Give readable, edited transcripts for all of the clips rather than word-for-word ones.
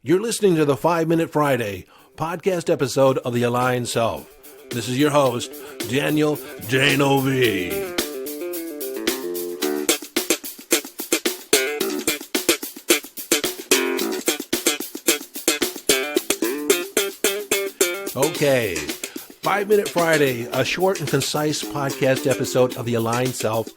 You're listening to the 5-Minute Friday podcast episode of The Aligned Self. This is your host, Daniel J-N-O-V. Okay, 5-Minute Friday, a short and concise podcast episode of The Aligned Self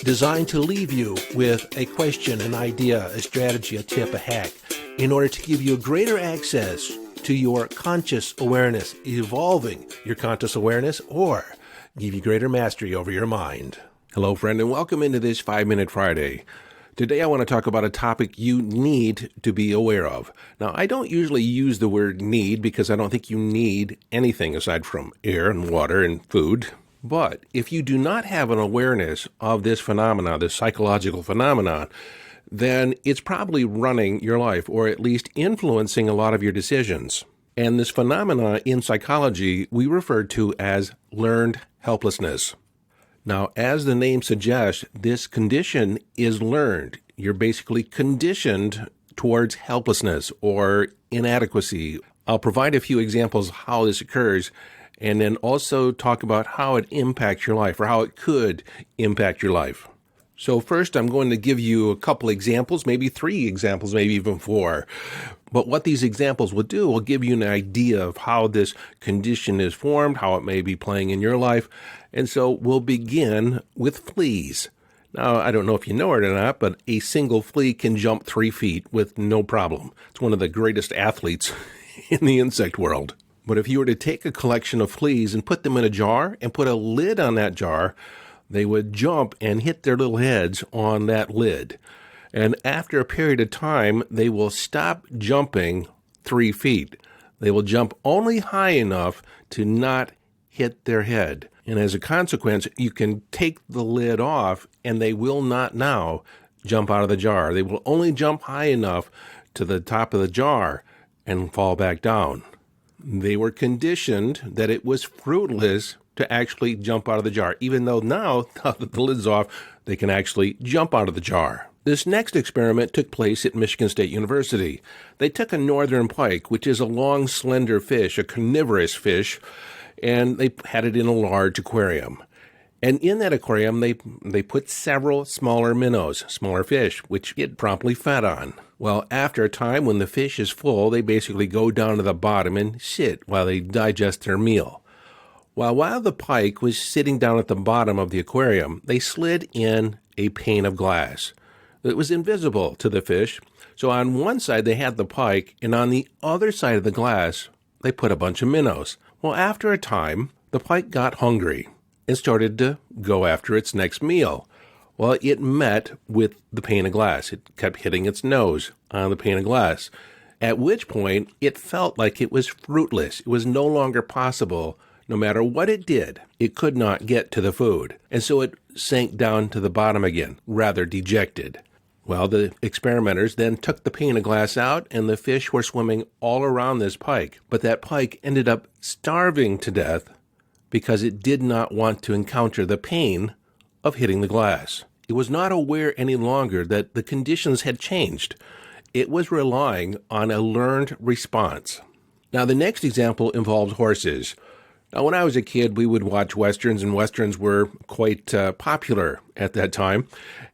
designed to leave you with a question, an idea, a strategy, a tip, a hack, in order to give you greater access to your conscious awareness, evolving your conscious awareness, or give you greater mastery over your mind. Hello, friend, and welcome into this 5-Minute Friday. Today I want to talk about a topic you need to be aware of. Now, I don't usually use the word need because I don't think you need anything aside from air and water and food. But if you do not have an awareness of this phenomenon, this psychological phenomenon, then it's probably running your life, or at least influencing a lot of your decisions. And this phenomena in psychology we refer to as learned helplessness. Now, as the name suggests, this condition is learned. You're basically conditioned towards helplessness or inadequacy. I'll provide a few examples of how this occurs, and then also talk about how it impacts your life, or how it could impact your life. So first, I'm going to give you a couple examples, maybe 3 examples, maybe even 4. But what these examples will do will give you an idea of how this condition is formed, how it may be playing in your life. And so we'll begin with fleas. Now, I don't know if you know it or not, but a single flea can jump 3 feet with no problem. It's one of the greatest athletes in the insect world. But if you were to take a collection of fleas and put them in a jar and put a lid on that jar, they would jump and hit their little heads on that lid. And after a period of time, they will stop jumping 3 feet. They will jump only high enough to not hit their head. And as a consequence, you can take the lid off and they will not now jump out of the jar. They will only jump high enough to the top of the jar and fall back down. They were conditioned that it was fruitless to actually jump out of the jar, even though now that the lid's off, they can actually jump out of the jar. This next experiment took place at Michigan State University. They took a northern pike, which is a long, slender fish, a carnivorous fish, and they had it in a large aquarium. And in that aquarium, they put several smaller minnows, smaller fish, which it promptly fed on. Well, after a time, when the fish is full, they basically go down to the bottom and sit while they digest their meal. While the pike was sitting down at the bottom of the aquarium, they slid in a pane of glass. It was invisible to the fish, so on one side they had the pike, and on the other side of the glass, they put a bunch of minnows. Well, after a time, the pike got hungry and started to go after its next meal. Well, it met with the pane of glass. It kept hitting its nose on the pane of glass, at which point it felt like it was fruitless. It was no longer possible. No matter what it did, it could not get to the food, and so it sank down to the bottom again, rather dejected. Well, the experimenters then took the pane of glass out, and the fish were swimming all around this pike, but that pike ended up starving to death because it did not want to encounter the pain of hitting the glass. It was not aware any longer that the conditions had changed. It was relying on a learned response. Now, the next example involves horses. Now, when I was a kid, we would watch Westerns, and Westerns were quite popular at that time.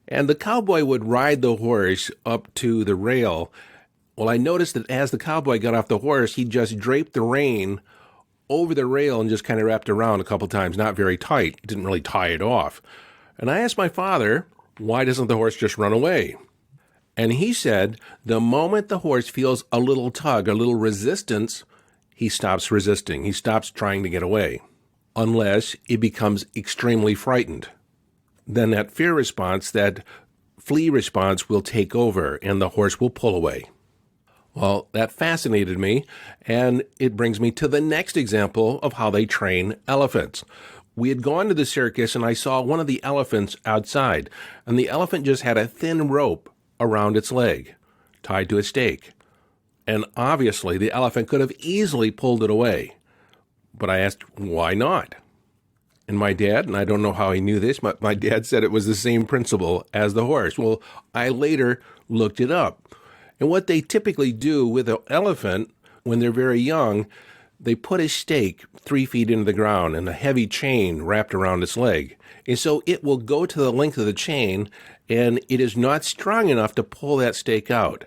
And the cowboy would ride the horse up to the rail. Well, I noticed that as the cowboy got off the horse, he just draped the rein over the rail and just kind of wrapped around a couple times, not very tight. Didn't really tie it off. And I asked my father, why doesn't the horse just run away? And he said, the moment the horse feels a little tug, a little resistance, he stops resisting. He stops trying to get away, unless it becomes extremely frightened. Then that fear response, that flee response will take over, and the horse will pull away. Well, that fascinated me, and it brings me to the next example of how they train elephants. We had gone to the circus, and I saw one of the elephants outside, and the elephant just had a thin rope around its leg, tied to a stake. And obviously, the elephant could have easily pulled it away. But I asked, why not? And my dad, and I don't know how he knew this, but my dad said it was the same principle as the horse. Well, I later looked it up. And what they typically do with an elephant when they're very young, they put a stake 3 feet into the ground and a heavy chain wrapped around its leg. And so it will go to the length of the chain, and it is not strong enough to pull that stake out.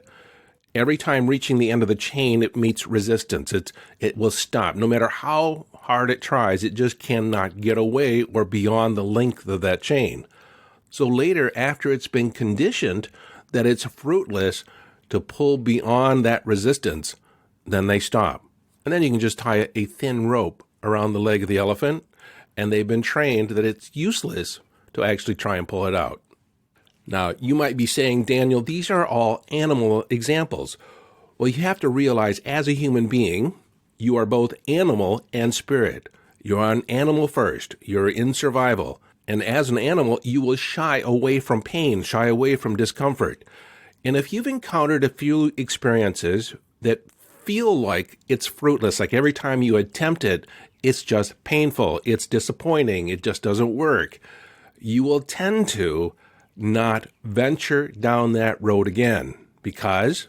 Every time reaching the end of the chain, it meets resistance. It will stop. No matter how hard it tries, it just cannot get away or beyond the length of that chain. So later, after it's been conditioned that it's fruitless to pull beyond that resistance, then they stop. And then you can just tie a thin rope around the leg of the elephant, and they've been trained that it's useless to actually try and pull it out. Now, you might be saying, Daniel, these are all animal examples. Well, you have to realize as a human being, you are both animal and spirit. You're an animal first. You're in survival. And as an animal, you will shy away from pain, shy away from discomfort. And if you've encountered a few experiences that feel like it's fruitless, like every time you attempt it, it's just painful, it's disappointing, it just doesn't work, you will tend to not venture down that road again because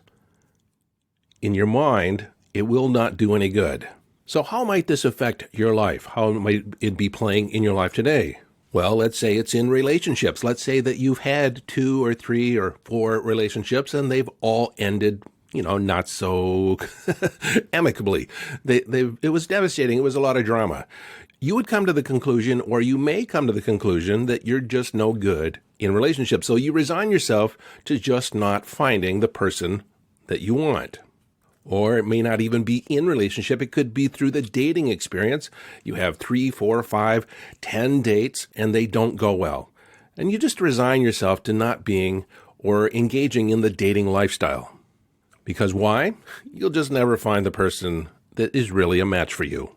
in your mind, it will not do any good. So how might this affect your life? How might it be playing in your life today? Well, let's say it's in relationships. Let's say that you've had 2 or 3 or 4 relationships and they've all ended, not so amicably. It was devastating. It was a lot of drama. You would come to the conclusion, or you may come to the conclusion, that you're just no good in relationships. So you resign yourself to just not finding the person that you want. Or it may not even be in relationship. It could be through the dating experience. You have 3, 4, 5, 10 dates, and they don't go well. And you just resign yourself to not being or engaging in the dating lifestyle. Because why? You'll just never find the person that is really a match for you.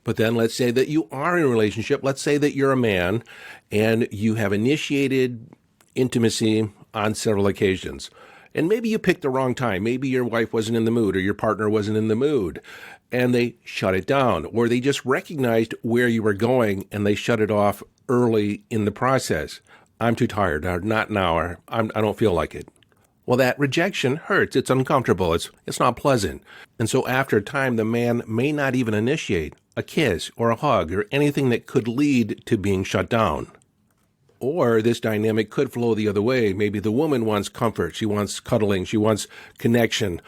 But then let's say that you are in a relationship. Let's say that you're a man and you have initiated intimacy on several occasions. And maybe you picked the wrong time. Maybe your wife wasn't in the mood or your partner wasn't in the mood and they shut it down, or they just recognized where you were going and they shut it off early in the process. I'm too tired, or not now, or I don't feel like it. Well, that rejection hurts. It's uncomfortable. It's not pleasant. And so after a time, the man may not even initiate a kiss or a hug or anything that could lead to being shut down. Or this dynamic could flow the other way. Maybe the woman wants comfort. She wants cuddling. She wants connection.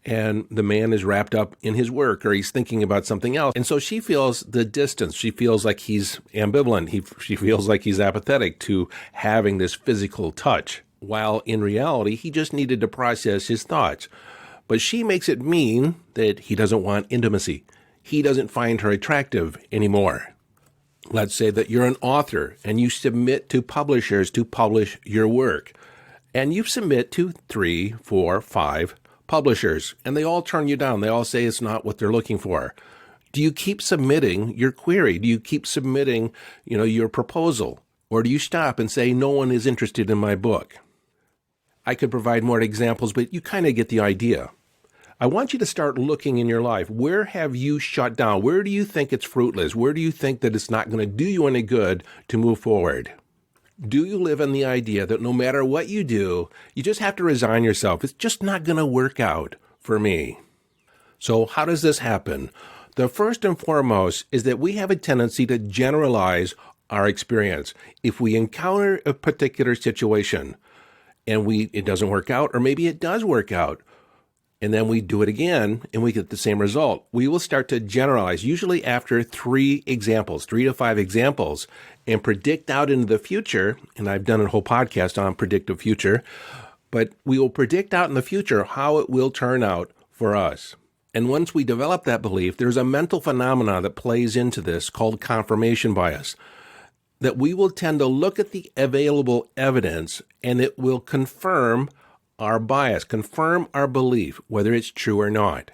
And the man is wrapped up in his work or he's thinking about something else. And so she feels the distance. She feels like he's ambivalent. She feels like he's apathetic to having this physical touch, while in reality, he just needed to process his thoughts. But she makes it mean that he doesn't want intimacy. He doesn't find her attractive anymore. Let's say that you're an author and you submit to publishers to publish your work. And you submit to 3, 4, 5 publishers, and they all turn you down. They all say it's not what they're looking for. Do you keep submitting your query? Do you keep submitting, your proposal? Or do you stop and say, no one is interested in my book? I could provide more examples, but you kind of get the idea. I want you to start looking in your life. Where have you shut down? Where do you think it's fruitless? Where do you think that it's not going to do you any good to move forward? Do you live in the idea that no matter what you do, you just have to resign yourself? It's just not going to work out for me. So how does this happen? The first and foremost is that we have a tendency to generalize our experience. If we encounter a particular situation and it doesn't work out, or maybe it does work out, and then we do it again and we get the same result, we will start to generalize, usually after 3 to 5 examples, and predict out into the future. And I've done a whole podcast on predictive future, but we will predict out in the future how it will turn out for us. And once we develop that belief, there's a mental phenomena that plays into this called confirmation bias, that we will tend to look at the available evidence and it will confirm our bias, confirm our belief, whether it's true or not.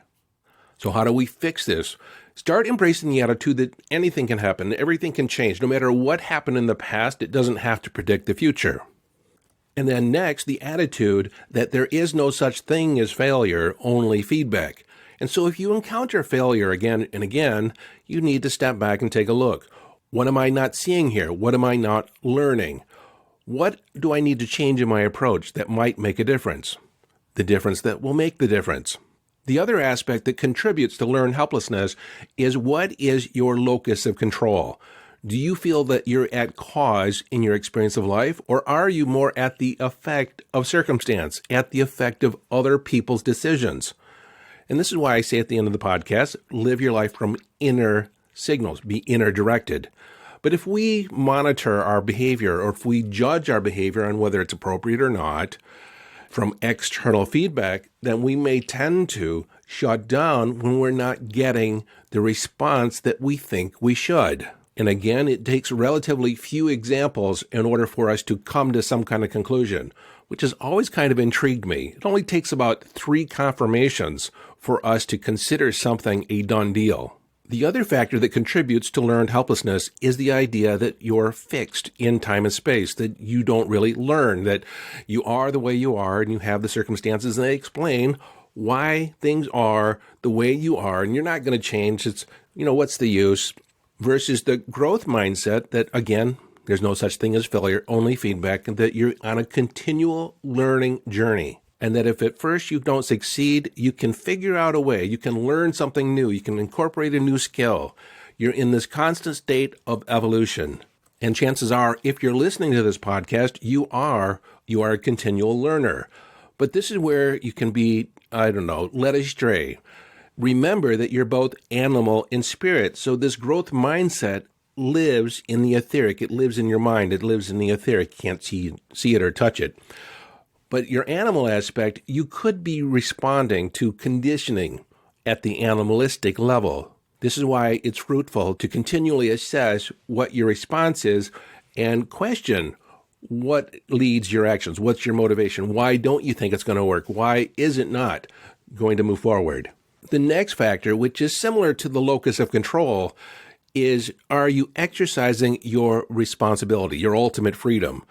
So how do we fix this? Start embracing the attitude that anything can happen, everything can change. No matter what happened in the past, it doesn't have to predict the future. And then next, the attitude that there is no such thing as failure, only feedback. And so if you encounter failure again and again, you need to step back and take a look. What am I not seeing here? What am I not learning? What do I need to change in my approach that might make a difference? the difference that will make the difference. The other aspect that contributes to learned helplessness is what is your locus of control? Do you feel that you're at cause in your experience of life, or are you more at the effect of circumstance, at the effect of other people's decisions? And this is why I say at the end of the podcast, live your life from inner signals, be inner directed. But if we monitor our behavior, or if we judge our behavior on whether it's appropriate or not from external feedback, then we may tend to shut down when we're not getting the response that we think we should. And again, it takes relatively few examples in order for us to come to some kind of conclusion, which has always kind of intrigued me. It only takes about 3 confirmations for us to consider something a done deal. The other factor that contributes to learned helplessness is the idea that you're fixed in time and space, that you don't really learn, that you are the way you are and you have the circumstances and they explain why things are the way you are and you're not going to change. It's, what's the use? Versus the growth mindset that, again, there's no such thing as failure, only feedback, and that you're on a continual learning journey. And that if at first you don't succeed, you can figure out a way. You can learn something new. You can incorporate a new skill. You're in this constant state of evolution. And chances are, if you're listening to this podcast, you are a continual learner. But this is where you can be, led astray. Remember that you're both animal and spirit. So this growth mindset lives in the etheric. It lives in your mind. It lives in the etheric. You can't see it or touch it. But your animal aspect, you could be responding to conditioning at the animalistic level. This is why it's fruitful to continually assess what your response is and question what leads your actions. What's your motivation? Why don't you think it's going to work? Why is it not going to move forward? The next factor, which is similar to the locus of control, is are you exercising your responsibility, your ultimate freedom?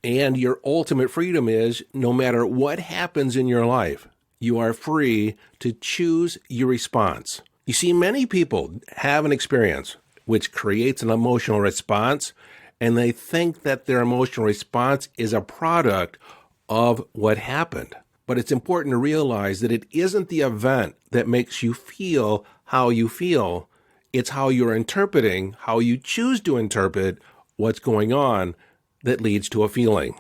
And your ultimate freedom is no matter what happens in your life, you are free to choose your response. You see, many people have an experience which creates an emotional response, and they think that their emotional response is a product of what happened. But it's important to realize that it isn't the event that makes you feel how you feel. It's how you're interpreting, how you choose to interpret what's going on that leads to a feeling.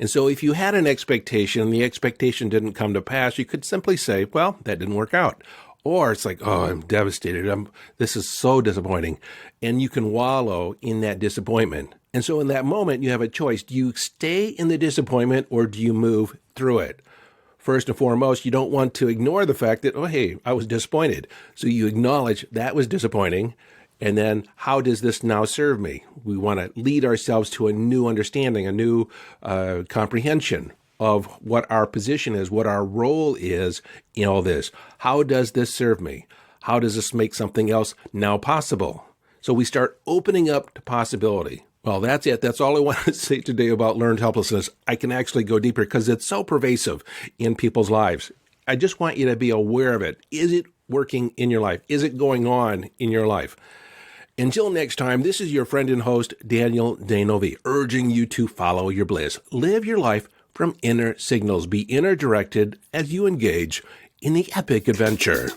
And so if you had an expectation and the expectation didn't come to pass, you could simply say, well, that didn't work out. Or it's like, oh, I'm devastated. This is so disappointing. And you can wallow in that disappointment. And so in that moment, you have a choice. Do you stay in the disappointment or do you move through it? First and foremost, you don't want to ignore the fact that, oh, hey, I was disappointed. So you acknowledge that was disappointing. And then how does this now serve me? We want to lead ourselves to a new understanding, a new comprehension of what our position is, what our role is in all this. How does this serve me? How does this make something else now possible? So we start opening up to possibility. Well, that's it. That's all I want to say today about learned helplessness. I can actually go deeper because it's so pervasive in people's lives. I just want you to be aware of it. Is it working in your life? Is it going on in your life? Until next time, this is your friend and host, Daniel Danovi, urging you to follow your bliss. Live your life from inner signals. Be inner directed as you engage in the epic adventure.